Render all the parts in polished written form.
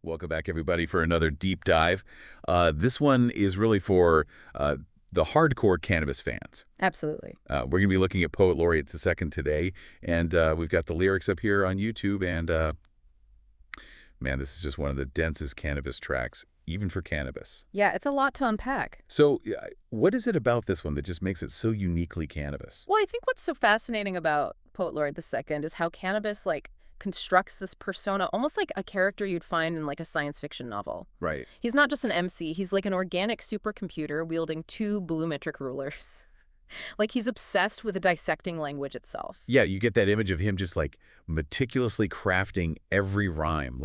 Welcome back, everybody, for another deep dive. This one is really for the hardcore Canibus fans. Absolutely. We're going to be looking at Poet Laureate II today, and we've got the lyrics up here on YouTube, and man, this is just one of the densest Canibus tracks, even for Canibus. Yeah, it's a lot to unpack. So what is it about this one that just makes it so uniquely Canibus? Well, I think what's so fascinating about Poet Laureate II is how Canibus, constructs this persona almost like a character you'd find in, a science fiction novel. Right. He's not just an MC. He's like an organic supercomputer wielding two blumetric rulers. He's obsessed with dissecting language itself. Yeah, you get that image of him just meticulously crafting every rhyme,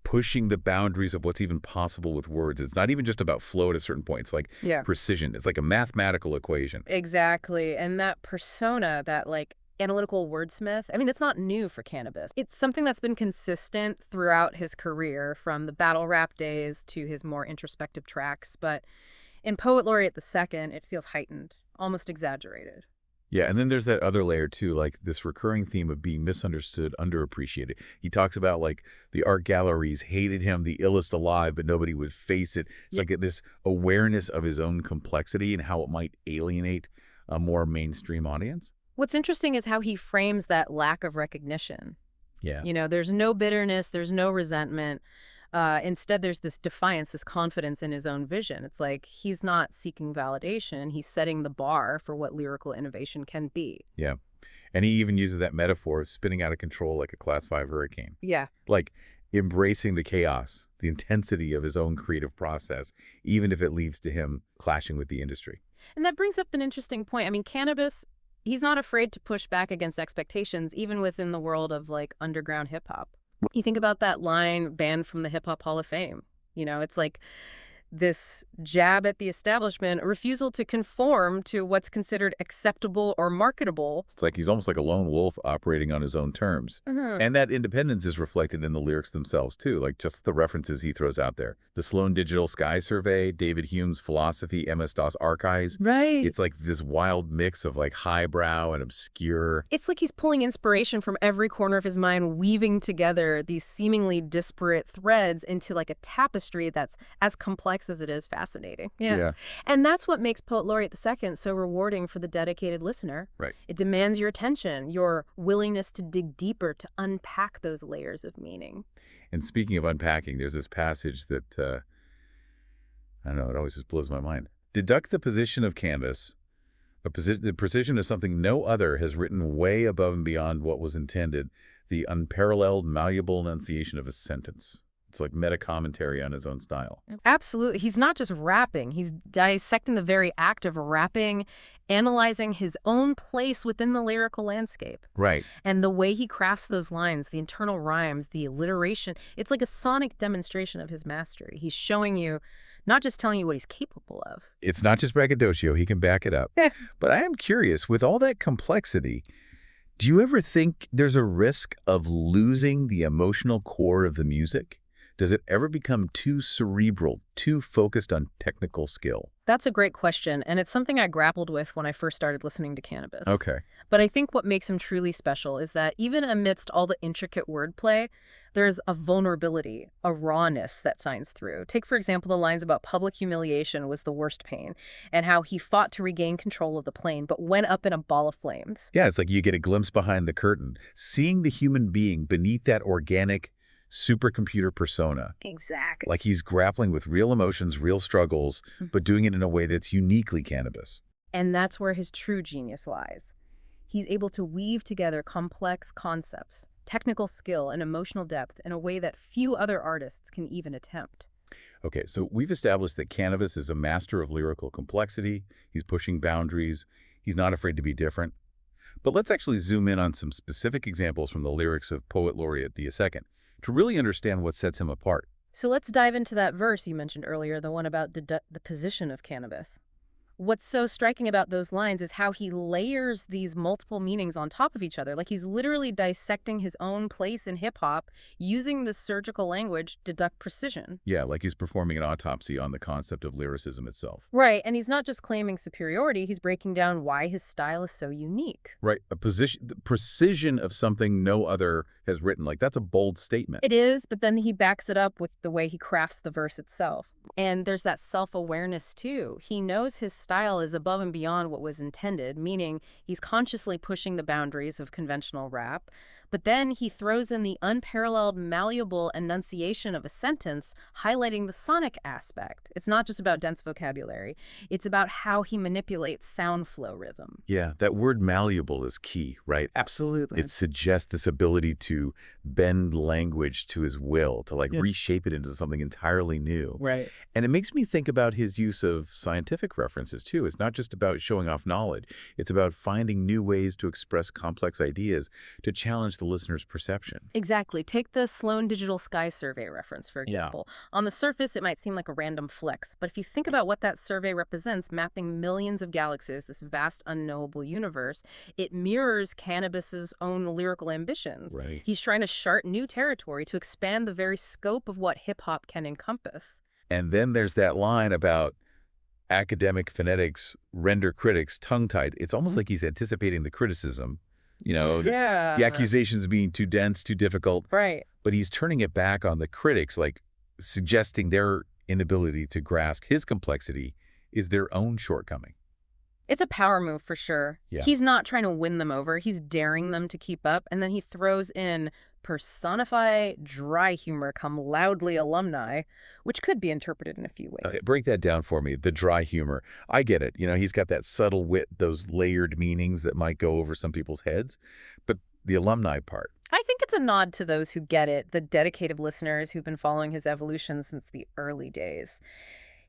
pushing the boundaries of what's even possible with words. It's not even just about flow at a certain point. It's Yeah. precision. It's like a mathematical equation. Exactly. And that persona, that analytical wordsmith, I mean, it's not new for Canibus. It's something that's been consistent throughout his career, from the battle rap days to his more introspective tracks. But in Poet Laureate II, it feels heightened, almost exaggerated. Yeah, and then there's that other layer too, this recurring theme of being misunderstood, underappreciated. He talks about the art galleries hated him, the illest alive, but nobody would face it. It's this awareness of his own complexity and how it might alienate a more mainstream audience. What's interesting is how he frames that lack of recognition. Yeah. There's no bitterness, there's no resentment. Instead, there's this defiance, this confidence in his own vision. It's like he's not seeking validation. He's setting the bar for what lyrical innovation can be. Yeah. And he even uses that metaphor of spinning out of control like a Class 5 hurricane. Yeah. Embracing the chaos, the intensity of his own creative process, even if it leads to him clashing with the industry. And that brings up an interesting point. I mean, Canibus, he's not afraid to push back against expectations, even within the world of underground hip hop. You think about that line banned from the Hip Hop Hall of Fame. It's this jab at the establishment, a refusal to conform to what's considered acceptable or marketable. It's like he's almost like a lone wolf operating on his own terms. And that independence is reflected in the lyrics themselves, too, just the references he throws out there. The Sloan Digital Sky Survey, David Hume's philosophy, MS-DOS archives. Right. It's this wild mix of highbrow and obscure. It's like he's pulling inspiration from every corner of his mind, weaving together these seemingly disparate threads into a tapestry that's as complex as it is fascinating. Yeah. And that's what makes Poet Laureate II so rewarding for the dedicated listener. Right. It demands your attention, your willingness to dig deeper, to unpack those layers of meaning. And speaking of unpacking, there's this passage that, I don't know, it always just blows my mind. Deduct the position of canvas, the precision of something no other has written way above and beyond what was intended, the unparalleled, malleable enunciation of a sentence. It's like meta-commentary on his own style. Absolutely. He's not just rapping. He's dissecting the very act of rapping, analyzing his own place within the lyrical landscape. Right. And the way he crafts those lines, the internal rhymes, the alliteration, it's like a sonic demonstration of his mastery. He's showing you, not just telling you what he's capable of. It's not just braggadocio. He can back it up. But I am curious, with all that complexity, do you ever think there's a risk of losing the emotional core of the music? Does it ever become too cerebral, too focused on technical skill? That's a great question, and it's something I grappled with when I first started listening to Canibus. Okay. But I think what makes him truly special is that even amidst all the intricate wordplay, there's a vulnerability, a rawness that shines through. Take, for example, the lines about public humiliation was the worst pain, and how he fought to regain control of the plane, but went up in a ball of flames. Yeah, it's like you get a glimpse behind the curtain, seeing the human being beneath that organic supercomputer persona. Exactly. Like he's grappling with real emotions, real struggles, but doing it in a way that's uniquely Canibus. And that's where his true genius lies. He's able to weave together complex concepts, technical skill, and emotional depth in a way that few other artists can even attempt. Okay, so we've established that Canibus is a master of lyrical complexity. He's pushing boundaries. He's not afraid to be different. But let's actually zoom in on some specific examples from the lyrics of Poet Laureate II to really understand what sets him apart. So let's dive into that verse you mentioned earlier, the one about the position of Canibus. What's so striking about those lines is how he layers these multiple meanings on top of each other. Like he's literally dissecting his own place in hip hop using the surgical language to deduct precision. Yeah, like he's performing an autopsy on the concept of lyricism itself. Right, and he's not just claiming superiority, he's breaking down why his style is so unique. Right, the precision of something no other has written. Like, that's a bold statement. It is, but then he backs it up with the way he crafts the verse itself. And there's that self-awareness too. He knows his style is above and beyond what was intended, meaning he's consciously pushing the boundaries of conventional rap. But then he throws in the unparalleled, malleable enunciation of a sentence, highlighting the sonic aspect. It's not just about dense vocabulary. It's about how he manipulates sound flow rhythm. Yeah, that word malleable is key, right? Absolutely. It suggests this ability to bend language to his will, to like Yeah. reshape it into something entirely new. Right. And it makes me think about his use of scientific references too. It's not just about showing off knowledge. It's about finding new ways to express complex ideas to challenge the listener's perception. Exactly. Take the Sloan Digital Sky Survey reference, for Yeah. example. On the surface, it might seem like a random flex, but if you think about what that survey represents, mapping millions of galaxies, this vast unknowable universe, it mirrors Canibus's own lyrical ambitions. Right. He's trying to chart new territory to expand the very scope of what hip-hop can encompass. And then there's that line about academic phonetics render critics tongue-tied. It's almost like he's anticipating the criticism, Yeah. the accusations being too dense, too difficult, Right. but he's turning it back on the critics, like suggesting their inability to grasp his complexity is their own shortcoming. It's a power move for sure. Yeah. He's not trying to win them over. He's daring them to keep up. And then he throws in personify dry humor come loudly alumni, which could be interpreted in a few ways. Okay, break that down for me, the dry humor. I get it. He's got that subtle wit, those layered meanings that might go over some people's heads. But the alumni part, I think it's a nod to those who get it, the dedicated listeners who've been following his evolution since the early days.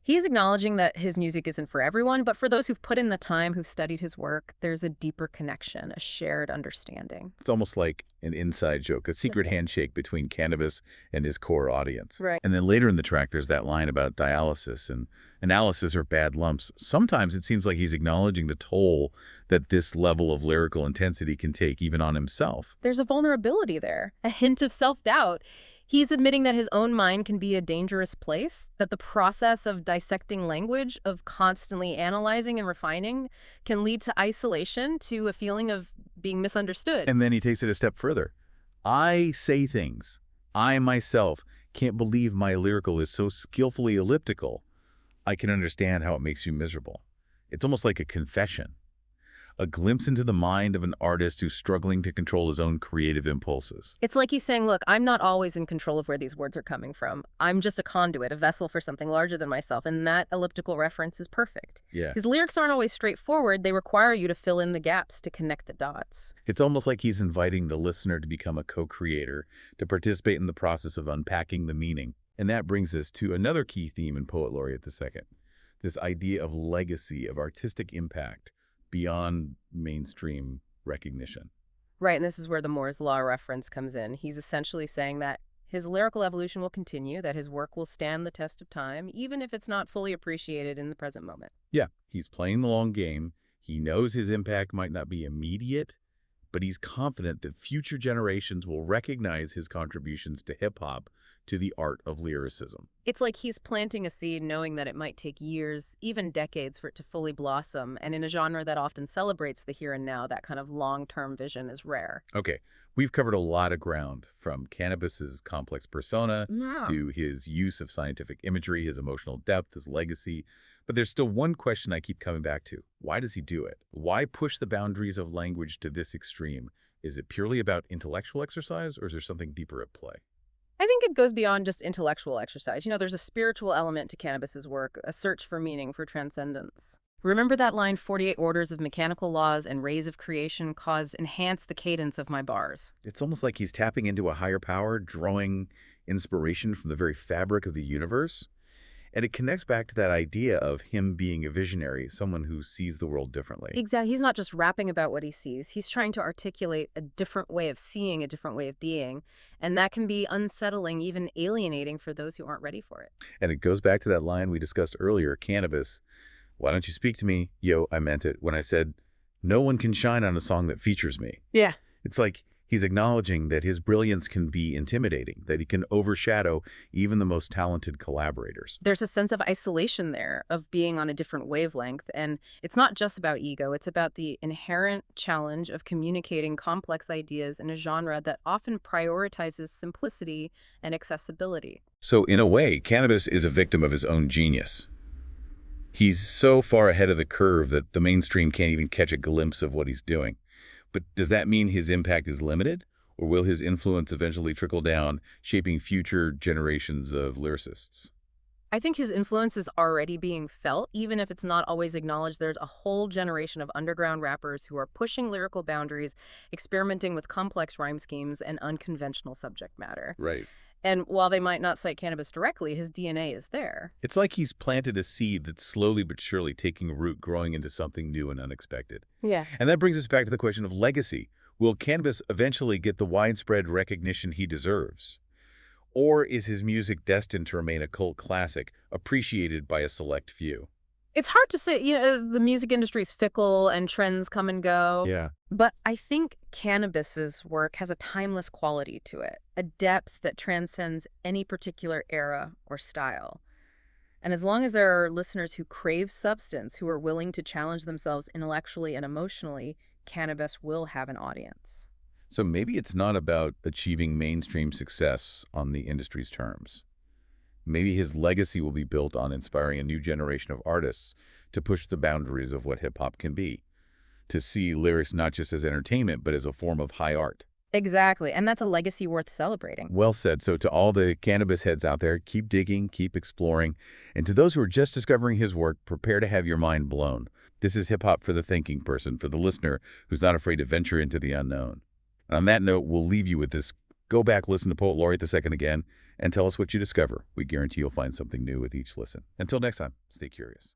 He's acknowledging that his music isn't for everyone, but for those who've put in the time, who've studied his work, there's a deeper connection, a shared understanding. it's almost like an inside joke, a secret handshake between Canibus and his core audience. Right. And then later in the track, there's that line about dialysis and analysis or bad lumps. Sometimes it seems like he's acknowledging the toll that this level of lyrical intensity can take even on himself. There's a vulnerability there, a hint of self-doubt. He's admitting that his own mind can be a dangerous place, that the process of dissecting language, of constantly analyzing and refining, can lead to isolation, to a feeling of being misunderstood. And then he takes it a step further. I say things. I myself can't believe my lyrical is so skillfully elliptical. I can understand how it makes you miserable. It's almost like a confession. A glimpse into the mind of an artist who's struggling to control his own creative impulses. It's like he's saying, look, I'm not always in control of where these words are coming from. I'm just a conduit, a vessel for something larger than myself, and that elliptical reference is perfect. Yeah. His lyrics aren't always straightforward. They require you to fill in the gaps, to connect the dots. It's almost like he's inviting the listener to become a co-creator, to participate in the process of unpacking the meaning. And that brings us to another key theme in Poet Laureate II, this idea of legacy, of artistic impact beyond mainstream recognition. Right, and this is where the Moore's Law reference comes in. He's essentially saying that his lyrical evolution will continue, that his work will stand the test of time, even if it's not fully appreciated in the present moment. Yeah, he's playing the long game. He knows his impact might not be immediate, but he's confident that future generations will recognize his contributions to hip-hop, to the art of lyricism. It's like he's planting a seed knowing that it might take years, even decades, for it to fully blossom, and in a genre that often celebrates the here and now, that kind of long-term vision is rare. Okay, we've covered a lot of ground, from Canibus's complex persona to his use of scientific imagery, his emotional depth, his legacy. But there's still one question I keep coming back to. Why does he do it? Why push the boundaries of language to this extreme? Is it purely about intellectual exercise, or is there something deeper at play? I think it goes beyond just intellectual exercise. There's a spiritual element to Canibus's work, a search for meaning, for transcendence. Remember that line, 48 orders of mechanical laws and rays of creation enhance the cadence of my bars. It's almost like he's tapping into a higher power, drawing inspiration from the very fabric of the universe. And it connects back to that idea of him being a visionary, someone who sees the world differently. Exactly. He's not just rapping about what he sees. He's trying to articulate a different way of seeing, a different way of being. And that can be unsettling, even alienating for those who aren't ready for it. And it goes back to that line we discussed earlier, Canibus, Why don't you speak to me? Yo, I meant it when I said, no one can shine on a song that features me. Yeah. It's like he's acknowledging that his brilliance can be intimidating, that he can overshadow even the most talented collaborators. There's a sense of isolation there, of being on a different wavelength. And it's not just about ego, it's about the inherent challenge of communicating complex ideas in a genre that often prioritizes simplicity and accessibility. So in a way, Canibus is a victim of his own genius. He's so far ahead of the curve that the mainstream can't even catch a glimpse of what he's doing. But does that mean his impact is limited? Or will his influence eventually trickle down, shaping future generations of lyricists? I think his influence is already being felt, even if it's not always acknowledged. There's a whole generation of underground rappers who are pushing lyrical boundaries, experimenting with complex rhyme schemes and unconventional subject matter. Right. And while they might not cite Canibus directly, his DNA is there. It's like he's planted a seed that's slowly but surely taking root, growing into something new and unexpected. Yeah. And that brings us back to the question of legacy. Will Canibus eventually get the widespread recognition he deserves? Or is his music destined to remain a cult classic, appreciated by a select few? It's hard to say. The music industry is fickle and trends come and go. Yeah. But I think Canibus's work has a timeless quality to it, a depth that transcends any particular era or style. And as long as there are listeners who crave substance, who are willing to challenge themselves intellectually and emotionally, Canibus will have an audience. So maybe it's not about achieving mainstream success on the industry's terms. Maybe his legacy will be built on inspiring a new generation of artists to push the boundaries of what hip-hop can be, to see lyrics not just as entertainment, but as a form of high art. Exactly, and that's a legacy worth celebrating. Well said. So to all the Canibus heads out there, keep digging, keep exploring. And to those who are just discovering his work, prepare to have your mind blown. This is hip-hop for the thinking person, for the listener who's not afraid to venture into the unknown. And on that note, we'll leave you with this. Go back, listen to Poet Laureate II again, and tell us what you discover. We guarantee you'll find something new with each listen. Until next time, stay curious.